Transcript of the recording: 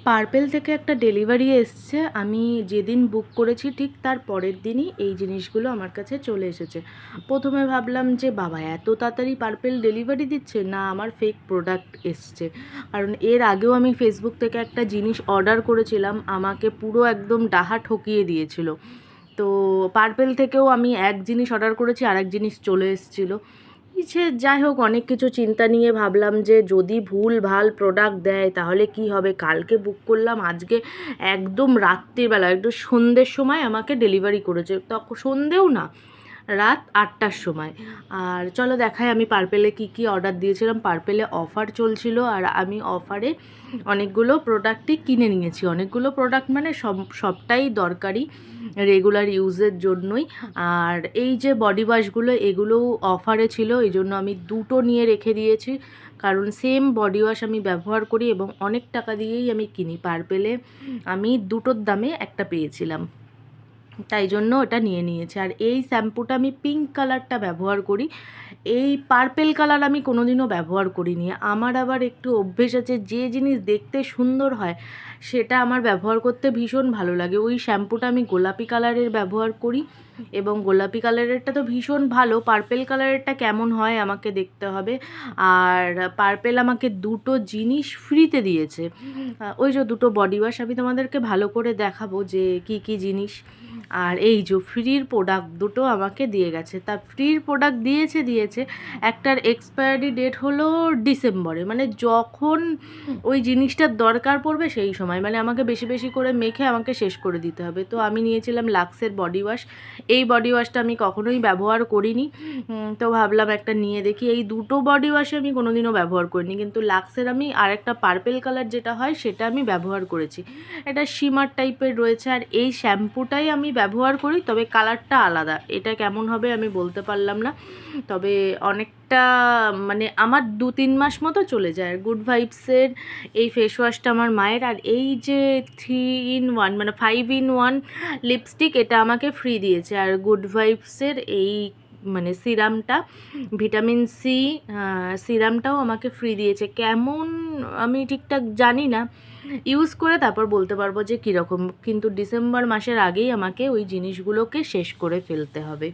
Purple থেকে একটা delivery এসছে। আমি যেদিন বুক করেছি ঠিক তার পরের দিনই এই জিনিসগুলো আমার কাছে চলে এসেছে। প্রথমে ভাবলাম যে বাবা, এত তাড়াতাড়ি পার্পেল ডেলিভারি দিচ্ছে, না আমার ফেক প্রোডাক্ট এসছে। কারণ এর আগেও আমি ফেসবুক থেকে একটা জিনিস অর্ডার করেছিলাম, আমাকে পুরো একদম ডাহা ঠকিয়ে দিয়েছিল। তো পার্পেল থেকেও আমি এক জিনিস অর্ডার করেছি, আরেক জিনিস চলে এসেছিলো। সে যাই হোক, অনেক কিছু চিন্তা নিয়ে ভাবলাম যে যদি ভুল ভাল প্রোডাক্ট দেয় তাহলে কি হবে। কালকে বুক করলাম, আজকে একদম রাত্রিবেলা একটু সন্ধ্যের সময় আমাকে ডেলিভারি করেছে। তখন সন্ধ্যেও না, রাত 8টার সময়। আর চলো দেখাই আমি পার্পেলে কি কি অর্ডার দিয়েছিলাম। পার্পেলে অফার চলছিল আর আমি অফারে অনেকগুলো প্রোডাক্টই কিনে নিয়েছি। অনেকগুলো প্রোডাক্ট মানে সবটাই দরকারি, রেগুলার ইউজের জন্যই। আর এই যে বডি ওয়াশগুলো, এগুলোও অফারে ছিল, এই জন্য আমি দুটো নিয়ে রেখে দিয়েছি। কারণ সেম বডি ওয়াশ আমি ব্যবহার করি এবং অনেক টাকা দিয়েই আমি কিনি। পার্পেলে আমি দুটোর দামে একটা পেয়েছিলাম, তাই জন্য ওটা নিয়ে নিয়েছি। আর এই শ্যাম্পুটা আমি পিঙ্ক কালারটা ব্যবহার করি, এই পার্পেল কালার আমি কোনোদিনও ব্যবহার করিনি। আমার আবার একটু অভ্যেস আছে, যে জিনিস দেখতে সুন্দর হয় সেটা আমার ব্যবহার করতে ভীষণ ভালো লাগে। ওই শ্যাম্পুটা আমি গোলাপি কালারের ব্যবহার করি এবং গোলাপি কালারেরটা তো ভীষণ ভালো। পার্পেল কালারেরটা কেমন হয় আমাকে দেখতে হবে। আর পার্পেল আমাকে দুটো জিনিস ফ্রিতে দিয়েছে। ওই যে দুটো বডি ওয়াশ আমি তোমাদেরকে ভালো করে দেখাবো যে কি কি জিনিস। আর এই যে ফ্রির প্রোডাক্ট দুটো আমাকে দিয়ে গেছে। তা ফ্রির প্রোডাক্ট দিয়েছে একটার এক্সপায়ারি ডেট হলো ডিসেম্বরে, মানে যখন ওই জিনিসটার দরকার পড়বে সেই সময়, মানে আমাকে বেশি বেশি করে মেখে আমাকে শেষ করে দিতে হবে। তো আমি নিয়েছিলাম লাক্সের বডি ওয়াশ। এই বডি ওয়াশটা আমি কখনোই ব্যবহার করিনি, তো ভাবলাম একটা নিয়ে দেখি। এই দুটো বডি ওয়াশে আমি কোনোদিনও ব্যবহার করিনি, কিন্তু লাক্সের আমি আরেকটা পার্পেল কালার যেটা হয় সেটা আমি ব্যবহার করেছি। এটা শিমার টাইপের রয়েছে। আর এই শ্যাম্পুটাই আমি ব্যবহার করি, তবে কালারটা আলাদা। এটা কেমন হবে আমি বলতে পারলাম না, তবে অনেকটা মানে আমার 2-3 মাস মতো চলে যায়। আর গুড ভাইবসের এই ফেস ওয়াশটা আমার মায়ের। আর এই যে 3 in 1 মানে 5 in 1 লিপস্টিক, এটা আমাকে ফ্রি দিয়েছে। আর গুড ভাইবসের এই মানে সিরামটা, ভিটামিন সি সিরামটাও আমাকে ফ্রি দিয়েছে। কেমন আমি ঠিকঠাক জানি না, ইউজ করে তারপর বলতে পারবো যে কীরকম। কিন্তু ডিসেম্বর মাসের আগেই আমাকে ওই জিনিসগুলোকে শেষ করে ফেলতে হবে।